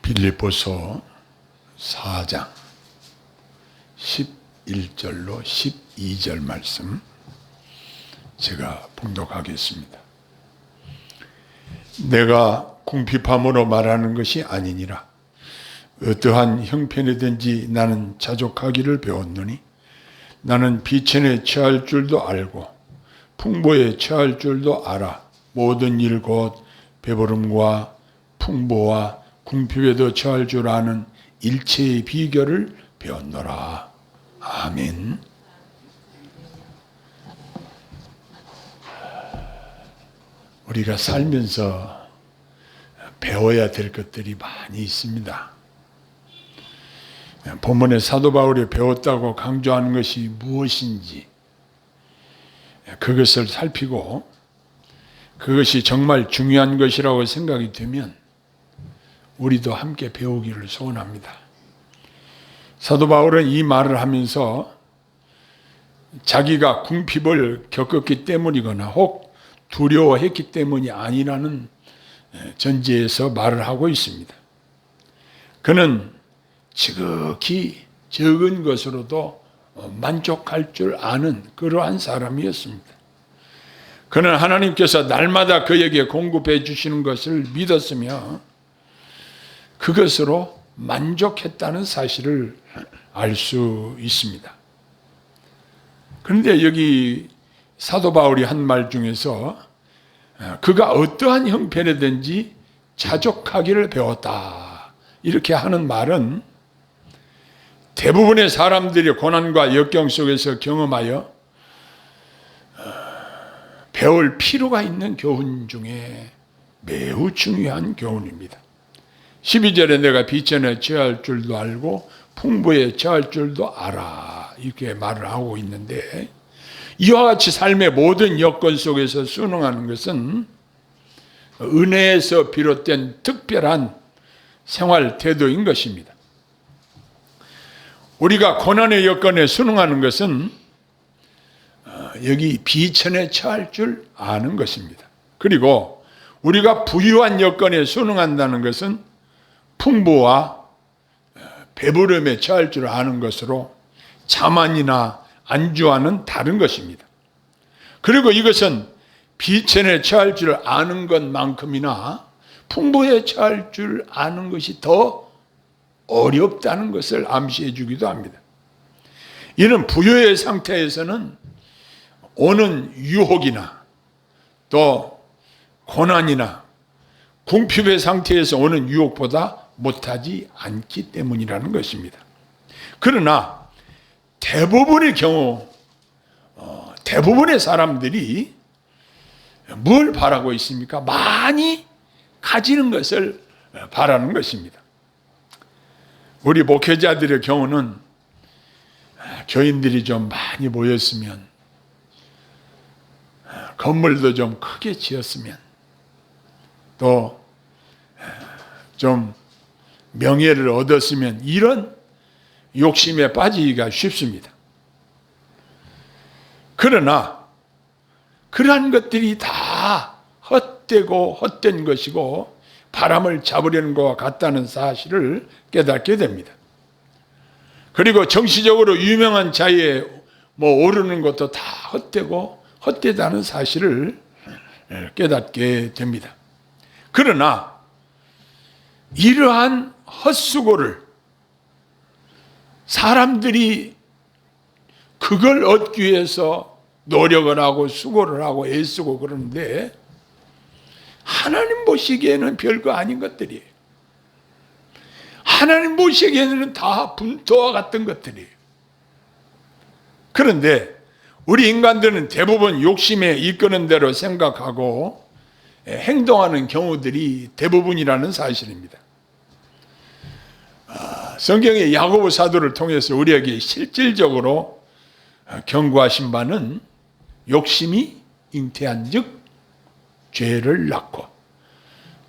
빌립보서 4장 11절로 12절 말씀 제가 봉독하겠습니다. 내가 궁핍함으로 말하는 것이 아니니라. 어떠한 형편이든지 나는 자족하기를 배웠노니 나는 비천에 처할 줄도 알고 풍부에 처할 줄도 알아. 모든 일 곧 배부름과 풍부와 궁핍에도 처할 줄 아는 일체의 비결을 배웠노라. 아멘. 우리가 살면서 배워야 될 것들이 많이 있습니다. 본문에 사도 바울이 배웠다고 강조하는 것이 무엇인지 그것을 살피고 그것이 정말 중요한 것이라고 생각이 되면 우리도 함께 배우기를 소원합니다. 사도 바울은 이 말을 하면서 자기가 궁핍을 겪었기 때문이거나 혹 두려워했기 때문이 아니라는 전제에서 말을 하고 있습니다. 그는 지극히 적은 것으로도 만족할 줄 아는 그러한 사람이었습니다. 그는 하나님께서 날마다 그에게 공급해 주시는 것을 믿었으며 그것으로 만족했다는 사실을 알 수 있습니다. 그런데 여기 사도 바울이 한 말 중에서 그가 어떠한 형편이든지 자족하기를 배웠다 이렇게 하는 말은 대부분의 사람들이 고난과 역경 속에서 경험하여 배울 필요가 있는 교훈 중에 매우 중요한 교훈입니다. 12절에 내가 비천에 처할 줄도 알고 풍부에 처할 줄도 알아 이렇게 말을 하고 있는데 이와 같이 삶의 모든 여건 속에서 순응하는 것은 은혜에서 비롯된 특별한 생활 태도인 것입니다. 우리가 고난의 여건에 순응하는 것은 여기 비천에 처할 줄 아는 것입니다. 그리고 우리가 부유한 여건에 순응한다는 것은 풍부와 배부름에 처할 줄 아는 것으로 자만이나 안주와는 다른 것입니다. 그리고 이것은 비천에 처할 줄 아는 것만큼이나 풍부에 처할 줄 아는 것이 더 어렵다는 것을 암시해 주기도 합니다. 이는 부유의 상태에서는 오는 유혹이나 또 고난이나 궁핍의 상태에서 오는 유혹보다 못하지 않기 때문이라는 것입니다. 그러나 대부분의 경우 대부분의 사람들이 뭘 바라고 있습니까? 많이 가지는 것을 바라는 것입니다. 우리 목회자들의 경우는 교인들이 좀 많이 모였으면 건물도 좀 크게 지었으면 또 좀 명예를 얻었으면 이런 욕심에 빠지기가 쉽습니다. 그러나 그러한 것들이 다 헛되고 헛된 것이고 바람을 잡으려는 것과 같다는 사실을 깨닫게 됩니다. 그리고 정치적으로 유명한 자리에 오르는 것도 다 헛되고 헛되다는 사실을 깨닫게 됩니다. 그러나 이러한 헛수고를 사람들이 그걸 얻기 위해서 노력을 하고 수고를 하고 애쓰고 그러는데 하나님 보시기에는 별거 아닌 것들이에요. 하나님 보시기에는 다 분토와 같은 것들이에요. 그런데 우리 인간들은 대부분 욕심에 이끄는 대로 생각하고 행동하는 경우들이 대부분이라는 사실입니다. 성경의 야고보 사도를 통해서 우리에게 실질적으로 경고하신 바는 욕심이 잉태한 즉 죄를 낳고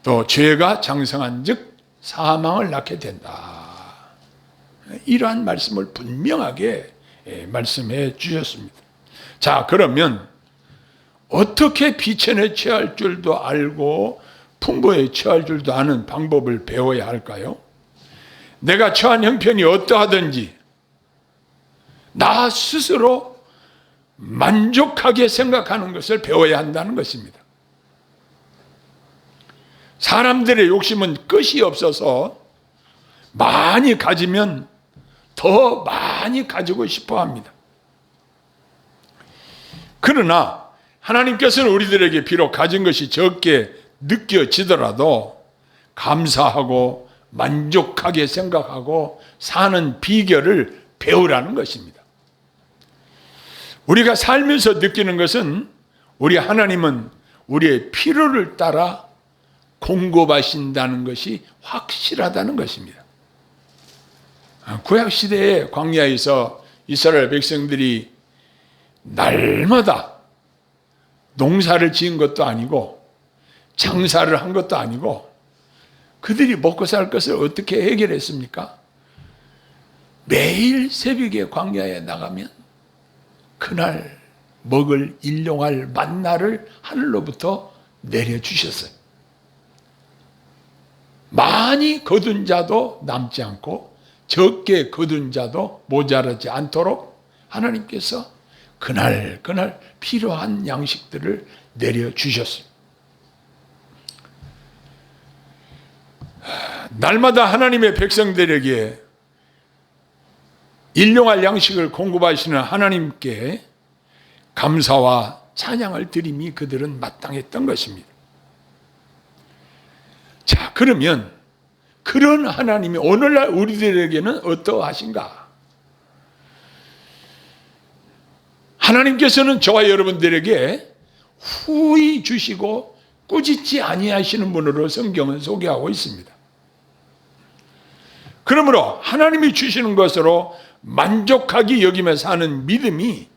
또 죄가 장성한 즉 사망을 낳게 된다. 이러한 말씀을 분명하게 말씀해 주셨습니다. 자, 그러면 어떻게 비천에 처할 줄도 알고 풍부에 처할 줄도 아는 방법을 배워야 할까요? 내가 처한 형편이 어떠하든지 나 스스로 만족하게 생각하는 것을 배워야 한다는 것입니다. 사람들의 욕심은 끝이 없어서 많이 가지면 더 많이 가지고 싶어 합니다. 그러나 하나님께서는 우리들에게 비록 가진 것이 적게 느껴지더라도 감사하고 만족하게 생각하고 사는 비결을 배우라는 것입니다. 우리가 살면서 느끼는 것은 우리 하나님은 우리의 필요를 따라 공급하신다는 것이 확실하다는 것입니다. 구약시대의 광야에서 이스라엘 백성들이 날마다 농사를 지은 것도 아니고 장사를 한 것도 아니고 그들이 먹고 살 것을 어떻게 해결했습니까? 매일 새벽에 광야에 나가면 그날 먹을 일용할 만나를 하늘로부터 내려주셨어요. 많이 거둔 자도 남지 않고 적게 거둔 자도 모자라지 않도록 하나님께서 그날 필요한 양식들을 내려주셨어요. 날마다 하나님의 백성들에게 일용할 양식을 공급하시는 하나님께 감사와 찬양을 드림이 그들은 마땅했던 것입니다. 자, 그러면 그런 하나님이 오늘날 우리들에게는 어떠하신가? 하나님께서는 저와 여러분들에게 후히 주시고 꾸짖지 아니하시는 분으로 성경은 소개하고 있습니다. 그러므로 하나님이 주시는 것으로 만족하게 여기며 사는 믿음이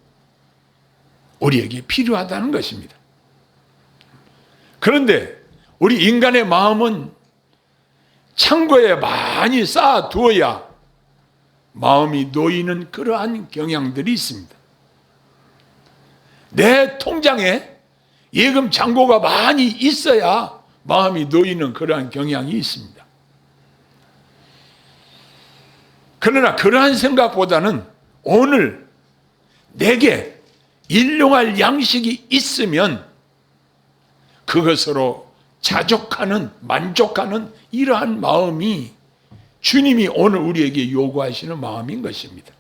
우리에게 필요하다는 것입니다. 그런데 우리 인간의 마음은 창고에 많이 쌓아두어야 마음이 놓이는 그러한 경향들이 있습니다. 내 통장에 예금 잔고가 많이 있어야 마음이 놓이는 그러한 경향이 있습니다. 그러나 그러한 생각보다는 오늘 내게 일용할 양식이 있으면 그것으로 자족하는, 만족하는 이러한 마음이 주님이 오늘 우리에게 요구하시는 마음인 것입니다.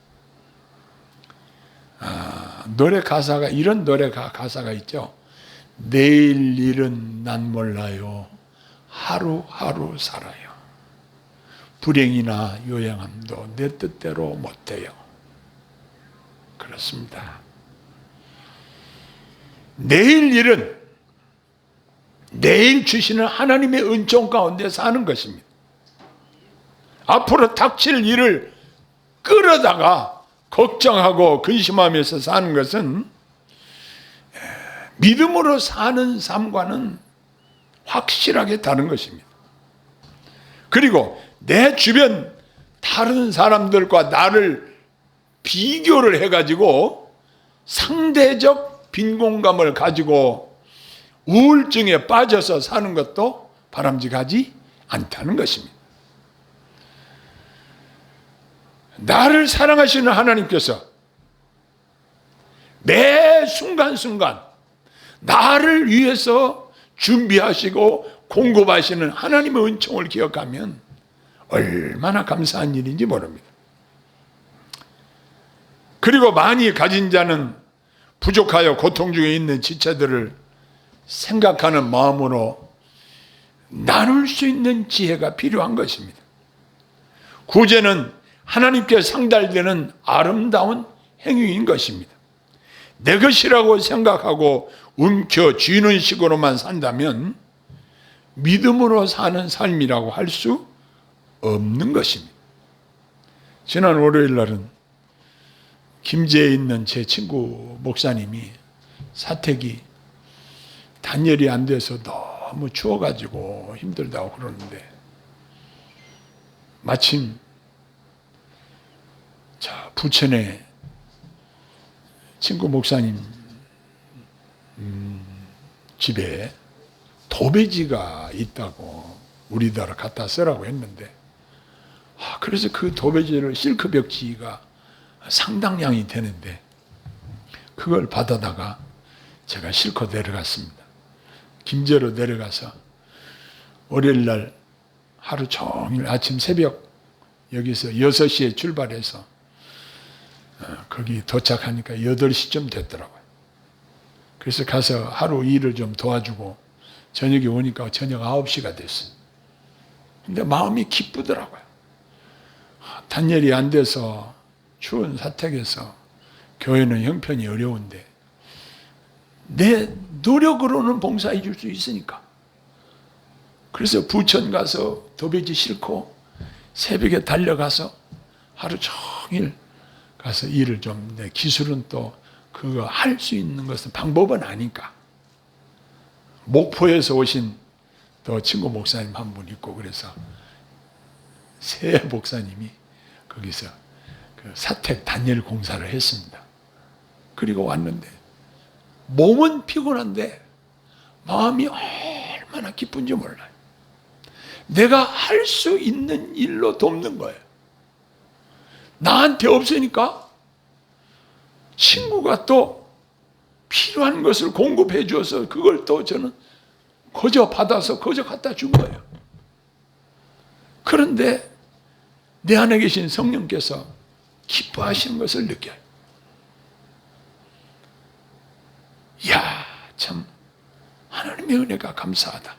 노래 가사가, 이런 노래 가사가 있죠. 내일 일은 난 몰라요. 하루하루 살아요. 불행이나 요양함도 내 뜻대로 못해요. 그렇습니다. 내일 일은 내일 주시는 하나님의 은총 가운데 사는 것입니다. 앞으로 닥칠 일을 끌어다가 걱정하고 근심하면서 사는 것은 믿음으로 사는 삶과는 확실하게 다른 것입니다. 그리고 내 주변 다른 사람들과 나를 비교를 해가지고 상대적 빈곤감을 가지고 우울증에 빠져서 사는 것도 바람직하지 않다는 것입니다. 나를 사랑하시는 하나님께서 매 순간순간 나를 위해서 준비하시고 공급하시는 하나님의 은총을 기억하면 얼마나 감사한 일인지 모릅니다. 그리고 많이 가진 자는 부족하여 고통 중에 있는 지체들을 생각하는 마음으로 나눌 수 있는 지혜가 필요한 것입니다. 구제는 하나님께 상달되는 아름다운 행위인 것입니다. 내 것이라고 생각하고 움켜쥐는 식으로만 산다면 믿음으로 사는 삶이라고 할 수 없는 것입니다. 지난 월요일 날은 김제에 있는 제 친구 목사님이 사택이 단열이 안 돼서 너무 추워가지고 힘들다고 그러는데 마침 부천에 친구 목사님 집에 도배지가 있다고 우리더러 갖다 쓰라고 했는데 그래서 그 도배지를 실크벽지가 상당량이 되는데 그걸 받아다가 제가 싣고 내려갔습니다. 김제로 내려가서 월요일날 하루 종일 아침 새벽 여기서 6시에 출발해서 거기 도착하니까 8시쯤 됐더라고요. 그래서 가서 하루 일을 좀 도와주고 저녁에 오니까 저녁 9시가 됐어요. 근데 마음이 기쁘더라고요. 단열이 안 돼서 추운 사택에서 교회는 형편이 어려운데 내 노력으로는 봉사해 줄 수 있으니까. 그래서 부천 가서 도배지 싣고 새벽에 달려가서 하루 종일 가서 일을 좀, 내 기술은 또 그거 할 수 있는 것은 방법은 아니까. 목포에서 오신 또 친구 목사님 한 분 있고 그래서 새 목사님이 거기서 그 사택 단열 공사를 했습니다. 그리고 왔는데 몸은 피곤한데 마음이 얼마나 기쁜지 몰라요. 내가 할 수 있는 일로 돕는 거예요. 나한테 없으니까 친구가 또 필요한 것을 공급해 주어서 그걸 또 저는 거저 받아서 거저 갖다 준 거예요. 그런데 내 안에 계신 성령께서 기뻐하시는 것을 느껴요. 이야, 참 하나님의 은혜가 감사하다.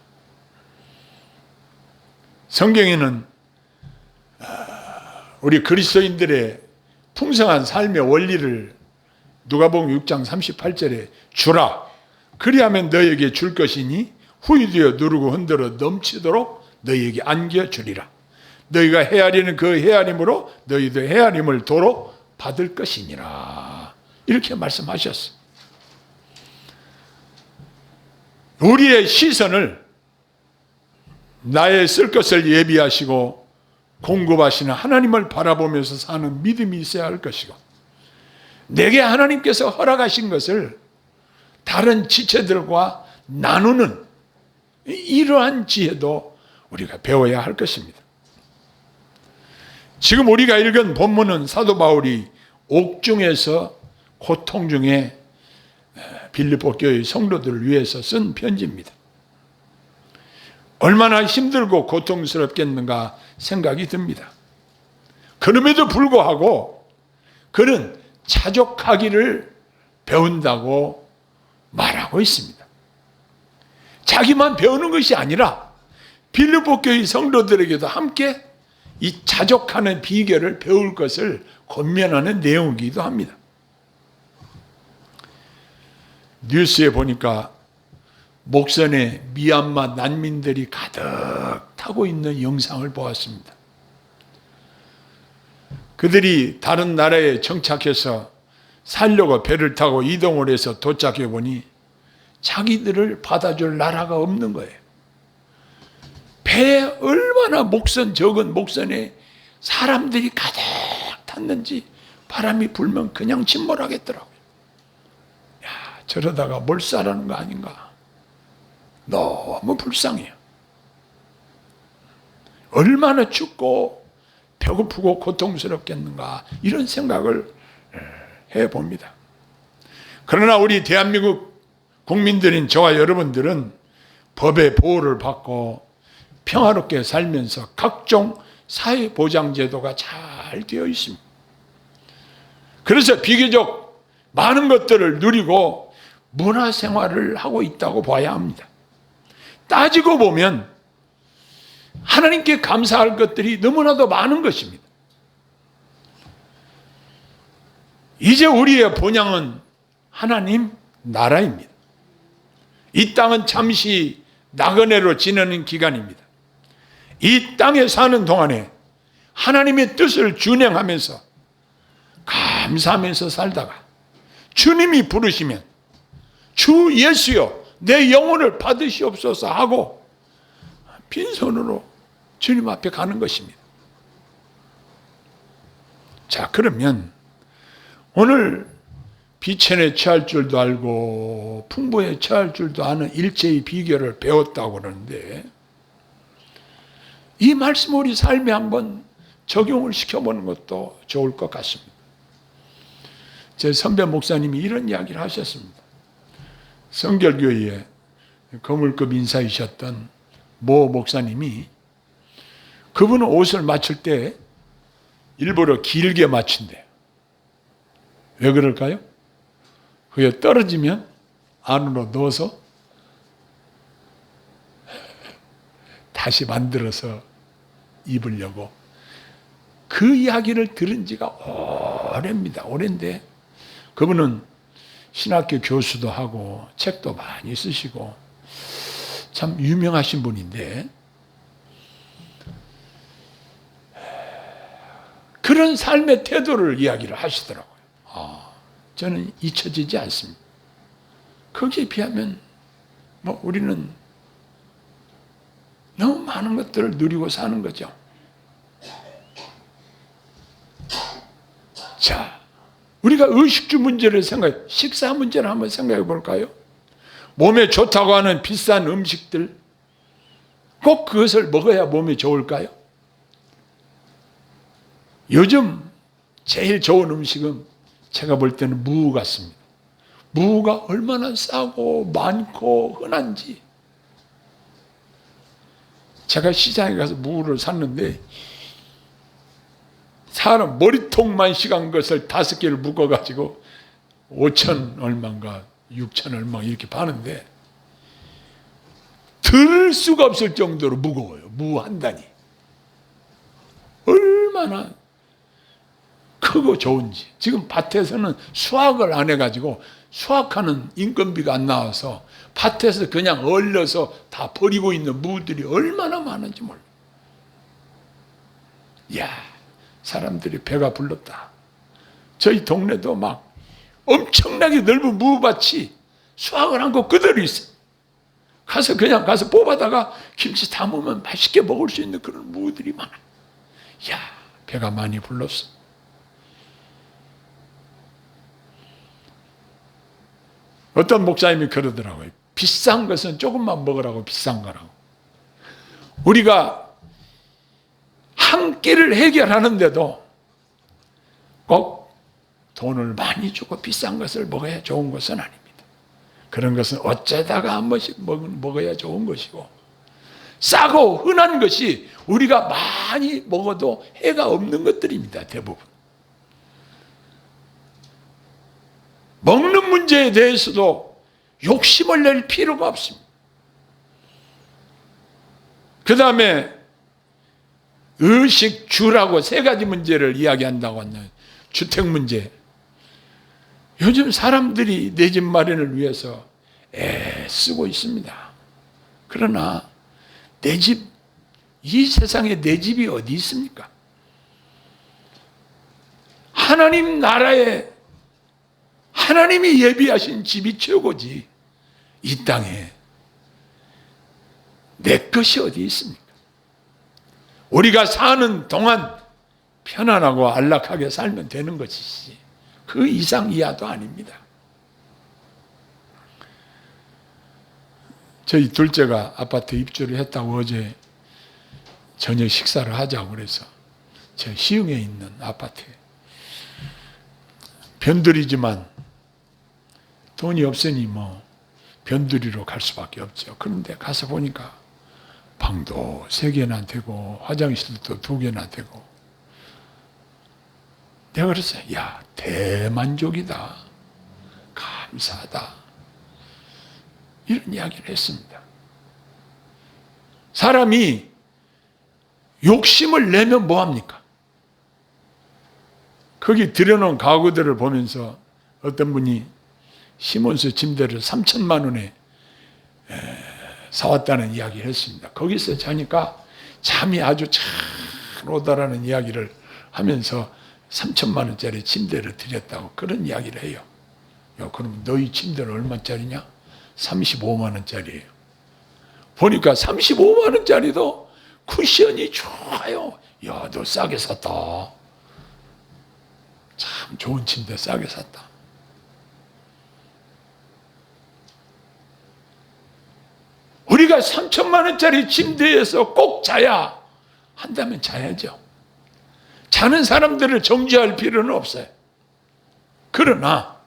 성경에는 우리 그리스도인들의 풍성한 삶의 원리를 누가복음 6장 38절에 주라 그리하면 너에게 줄 것이니 후이되어 누르고 흔들어 넘치도록 너에게 안겨주리라. 너희가 헤아리는 그 헤아림으로 너희도 헤아림을 도로 받을 것이니라. 이렇게 말씀하셨어요. 우리의 시선을 나의 쓸 것을 예비하시고 공급하시는 하나님을 바라보면서 사는 믿음이 있어야 할 것이고, 내게 하나님께서 허락하신 것을 다른 지체들과 나누는 이러한 지혜도 우리가 배워야 할 것입니다. 지금 우리가 읽은 본문은 사도 바울이 옥중에서 고통 중에 빌립보 교회 성도들을 위해서 쓴 편지입니다. 얼마나 힘들고 고통스럽겠는가 생각이 듭니다. 그럼에도 불구하고 그는 자족하기를 배운다고 말하고 있습니다. 자기만 배우는 것이 아니라 빌립보 교회 성도들에게도 함께 이 자족하는 비결을 배울 것을 권면하는 내용이기도 합니다. 뉴스에 보니까 목선에 미얀마 난민들이 가득 타고 있는 영상을 보았습니다. 그들이 다른 나라에 정착해서 살려고 배를 타고 이동을 해서 도착해 보니 자기들을 받아줄 나라가 없는 거예요. 배에 얼마나 적은 목선에 사람들이 가득 탔는지 바람이 불면 그냥 침몰하겠더라고요. 야, 저러다가 몰살하는 거 아닌가. 너무 불쌍해요. 얼마나 춥고 배고프고 고통스럽겠는가, 이런 생각을 해봅니다. 그러나 우리 대한민국 국민들인 저와 여러분들은 법의 보호를 받고 평화롭게 살면서 각종 사회보장제도가 잘 되어 있습니다. 그래서 비교적 많은 것들을 누리고 문화생활을 하고 있다고 봐야 합니다. 따지고 보면 하나님께 감사할 것들이 너무나도 많은 것입니다. 이제 우리의 본향은 하나님 나라입니다. 이 땅은 잠시 나그네로 지내는 기간입니다. 이 땅에 사는 동안에 하나님의 뜻을 준행하면서 감사하면서 살다가 주님이 부르시면 주 예수여 내 영혼을 받으시옵소서 하고 빈손으로 주님 앞에 가는 것입니다. 자, 그러면 오늘 비천에 처할 줄도 알고 풍부에 처할 줄도 아는 일체의 비결을 배웠다고 그러는데, 이 말씀 우리 삶에 한번 적용을 시켜보는 것도 좋을 것 같습니다. 제 선배 목사님이 이런 이야기를 하셨습니다. 성결교회에 거물급 인사이셨던 모 목사님이, 그분은 옷을 맞출 때 일부러 길게 맞춘대요. 왜 그럴까요? 그게 떨어지면 안으로 넣어서 다시 만들어서 입으려고. 그 이야기를 들은 지가 오래입니다. 오래인데 그분은 신학교 교수도 하고 책도 많이 쓰시고 참 유명하신 분인데, 그런 삶의 태도를 이야기를 하시더라고요. 저는 잊혀지지 않습니다. 거기에 비하면 우리는 너무 많은 것들을 누리고 사는 거죠. 자, 우리가 의식주 문제를 식사 문제를 한번 생각해 볼까요? 몸에 좋다고 하는 비싼 음식들, 꼭 그것을 먹어야 몸에 좋을까요? 요즘 제일 좋은 음식은 제가 볼 때는 무 같습니다. 무가 얼마나 싸고 많고 흔한지. 제가 시장에 가서 무를 샀는데 사람 머리통만 식은 것을 5개를 묶어가지고 5천 얼마인가 6천 얼마 이렇게 파는데 들 수가 없을 정도로 무거워요. 무 한 단이 얼마나 크고 좋은지. 지금 밭에서는 수확을 안 해가지고 수확하는 인건비가 안 나와서 밭에서 그냥 얼려서 다 버리고 있는 무들이 얼마나 많은지 몰라요. 이야, 사람들이 배가 불렀다. 저희 동네도 막 엄청나게 넓은 무밭이 수확을 한 거 그대로 있어요. 그냥 가서 뽑아다가 김치 담으면 맛있게 먹을 수 있는 그런 무들이 많아요. 이야, 배가 많이 불렀어. 어떤 목사님이 그러더라고요. 비싼 것은 조금만 먹으라고, 비싼 거라고. 우리가 한 끼를 해결하는데도 꼭 돈을 많이 주고 비싼 것을 먹어야 좋은 것은 아닙니다. 그런 것은 어쩌다가 한 번씩 먹어야 좋은 것이고, 싸고 흔한 것이 우리가 많이 먹어도 해가 없는 것들입니다. 대부분. 먹는 문제에 대해서도 욕심을 낼 필요가 없습니다. 그 다음에 의식, 주라고 3가지 문제를 이야기한다고 하는 주택 문제. 요즘 사람들이 내 집 마련을 위해서 애쓰고 있습니다. 그러나 내 집, 이 세상에 내 집이 어디 있습니까? 하나님 나라에 하나님이 예비하신 집이 최고지. 이 땅에 내 것이 어디 있습니까? 우리가 사는 동안 편안하고 안락하게 살면 되는 것이지 그 이상 이하도 아닙니다. 저희 둘째가 아파트 입주를 했다고 어제 저녁 식사를 하자고 그래서 제 시흥에 있는 아파트에, 변두리지만 돈이 없으니 변두리로 갈 수밖에 없죠. 그런데 가서 보니까 방도 3개나 되고 화장실도 2개나 되고, 내가 그랬어요. 야, 대만족이다. 감사하다. 이런 이야기를 했습니다. 사람이 욕심을 내면 뭐합니까? 거기 들여놓은 가구들을 보면서 어떤 분이 시몬스 침대를 3천만 원에 사왔다는 이야기를 했습니다. 거기서 자니까 잠이 아주 잘 오다라는 이야기를 하면서 3천만 원짜리 침대를 드렸다고 그런 이야기를 해요. 야, 그럼 너희 침대는 얼마짜리냐? 35만 원짜리예요. 보니까 35만 원짜리도 쿠션이 좋아요. 야, 너 싸게 샀다. 참 좋은 침대 싸게 샀다. 우리가 3천만 원짜리 침대에서 꼭 자야 한다면 자야죠. 자는 사람들을 정죄할 필요는 없어요. 그러나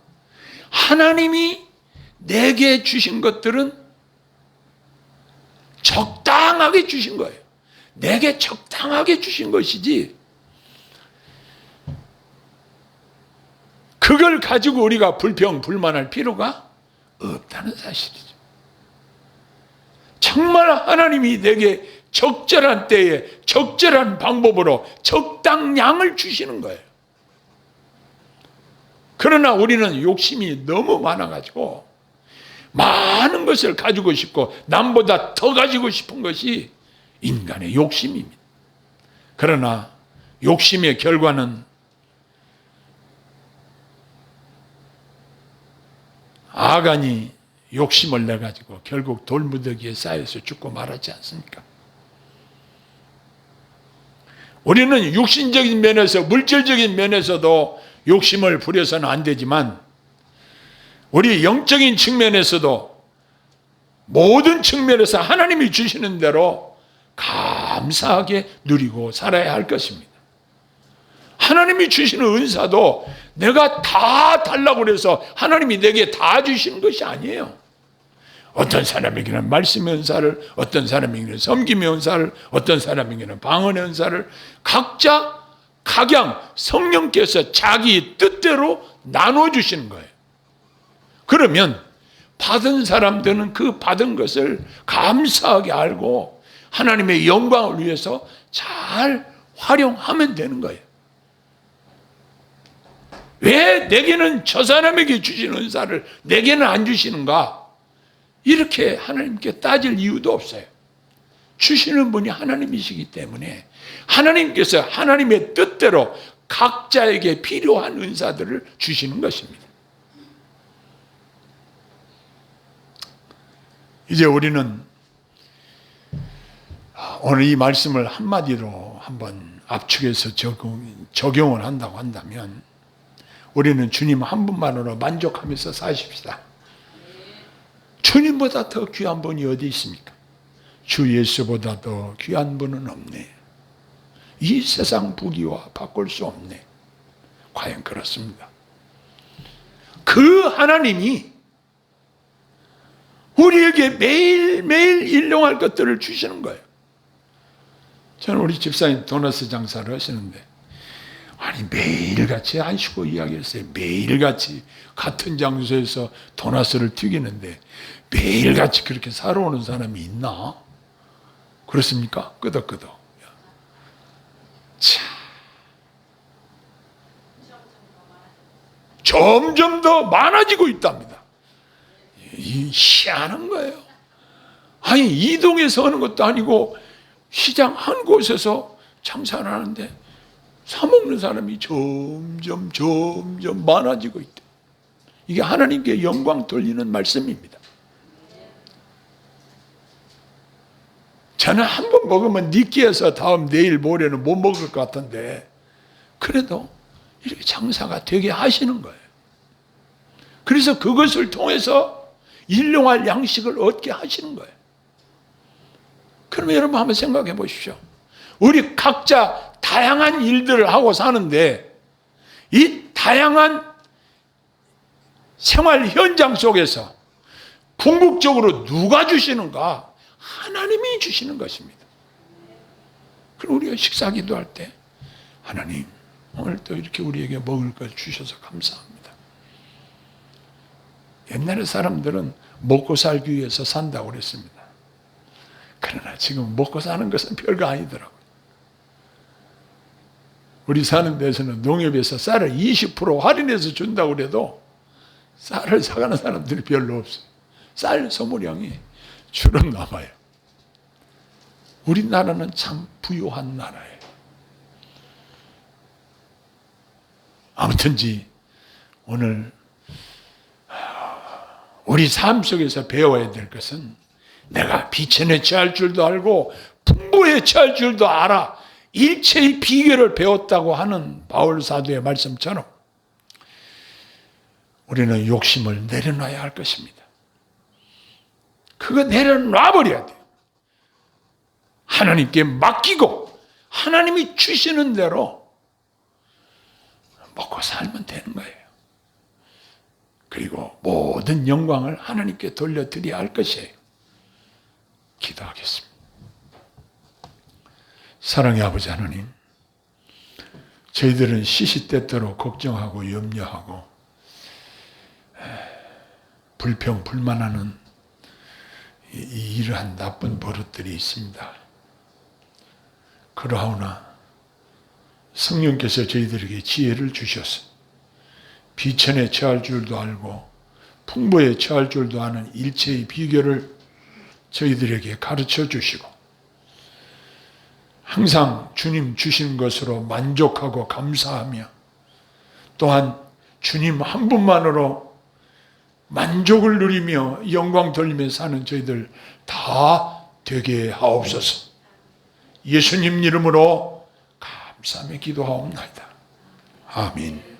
하나님이 내게 주신 것들은 적당하게 주신 거예요. 내게 적당하게 주신 것이지 그걸 가지고 우리가 불평불만할 필요가 없다는 사실이죠. 정말 하나님이 내게 적절한 때에 적절한 방법으로 적당량을 주시는 거예요. 그러나 우리는 욕심이 너무 많아가지고 많은 것을 가지고 싶고 남보다 더 가지고 싶은 것이 인간의 욕심입니다. 그러나 욕심의 결과는 아간이 욕심을 내가지고 결국 돌무더기에 쌓여서 죽고 말았지 않습니까? 우리는 육신적인 면에서 물질적인 면에서도 욕심을 부려서는 안 되지만 우리 영적인 측면에서도 모든 측면에서 하나님이 주시는 대로 감사하게 누리고 살아야 할 것입니다. 하나님이 주시는 은사도 내가 다 달라고 해서 하나님이 내게 다 주시는 것이 아니에요. 어떤 사람에게는 말씀의 은사를, 어떤 사람에게는 섬김의 은사를, 어떤 사람에게는 방언의 은사를 각자 각양 성령께서 자기 뜻대로 나눠주시는 거예요. 그러면 받은 사람들은 그 받은 것을 감사하게 알고 하나님의 영광을 위해서 잘 활용하면 되는 거예요. 왜 내게는 저 사람에게 주시는 은사를 내게는 안 주시는가? 이렇게 하나님께 따질 이유도 없어요. 주시는 분이 하나님이시기 때문에 하나님께서 하나님의 뜻대로 각자에게 필요한 은사들을 주시는 것입니다. 이제 우리는 오늘 이 말씀을 한마디로 한번 압축해서 적용을 한다고 한다면 우리는 주님 한 분만으로 만족하면서 사십시다. 주님보다 더 귀한 분이 어디 있습니까? 주 예수보다 더 귀한 분은 없네. 이 세상 부귀와 바꿀 수 없네. 과연 그렇습니다. 그 하나님이 우리에게 매일매일 일용할 것들을 주시는 거예요. 저는 우리 집사님 도너스 장사를 하시는데 아니 매일같이 안 쉬고 이야기했어요. 매일같이 같은 장소에서 도너스를 튀기는데 매일같이 그렇게 살아오는 사람이 있나? 그렇습니까? 끄덕끄덕. 참. 점점 더 많아지고 있답니다. 이 희한한 거예요. 아니 이동해서 하는 것도 아니고 시장 한 곳에서 장사를 하는데 사먹는 사람이 점점 많아지고 있대. 이게 하나님께 영광 돌리는 말씀입니다. 저는 한 번 먹으면 느끼해서 다음 내일 모레는 못 먹을 것 같은데 그래도 이렇게 장사가 되게 하시는 거예요. 그래서 그것을 통해서 일용할 양식을 얻게 하시는 거예요. 그러면 여러분 한번 생각해 보십시오. 우리 각자 다양한 일들을 하고 사는데 이 다양한 생활 현장 속에서 궁극적으로 누가 주시는가? 하나님이 주시는 것입니다. 그리고 우리가 식사 기도할 때 하나님 오늘 또 이렇게 우리에게 먹을 걸 주셔서 감사합니다. 옛날에 사람들은 먹고 살기 위해서 산다고 그랬습니다. 그러나 지금 먹고 사는 것은 별거 아니더라고요. 우리 사는 데서는 농협에서 쌀을 20% 할인해서 준다고 그래도 쌀을 사가는 사람들이 별로 없어요. 쌀 소모량이 주름 남아요. 우리나라는 참 부유한 나라예요. 아무튼지 오늘 우리 삶 속에서 배워야 될 것은 내가 비천에 처할 줄도 알고 풍부에 처할 줄도 알아. 일체의 비결을 배웠다고 하는 바울 사도의 말씀처럼 우리는 욕심을 내려놔야 할 것입니다. 그거 내려놔 버려야 돼요. 하나님께 맡기고 하나님이 주시는 대로 먹고 살면 되는 거예요. 그리고 모든 영광을 하나님께 돌려드려야 할 것이에요. 기도하겠습니다. 사랑의 아버지 하나님, 저희들은 시시때때로 걱정하고 염려하고 불평, 불만하는 이러한 나쁜 버릇들이 있습니다. 그러하오나 성령께서 저희들에게 지혜를 주셔서 비천에 처할 줄도 알고 풍부에 처할 줄도 아는 일체의 비결을 저희들에게 가르쳐 주시고 항상 주님 주신 것으로 만족하고 감사하며 또한 주님 한 분만으로 만족을 누리며 영광 돌리며 사는 저희들 다 되게 하옵소서. 예수님 이름으로 감사하며 기도하옵나이다. 아멘.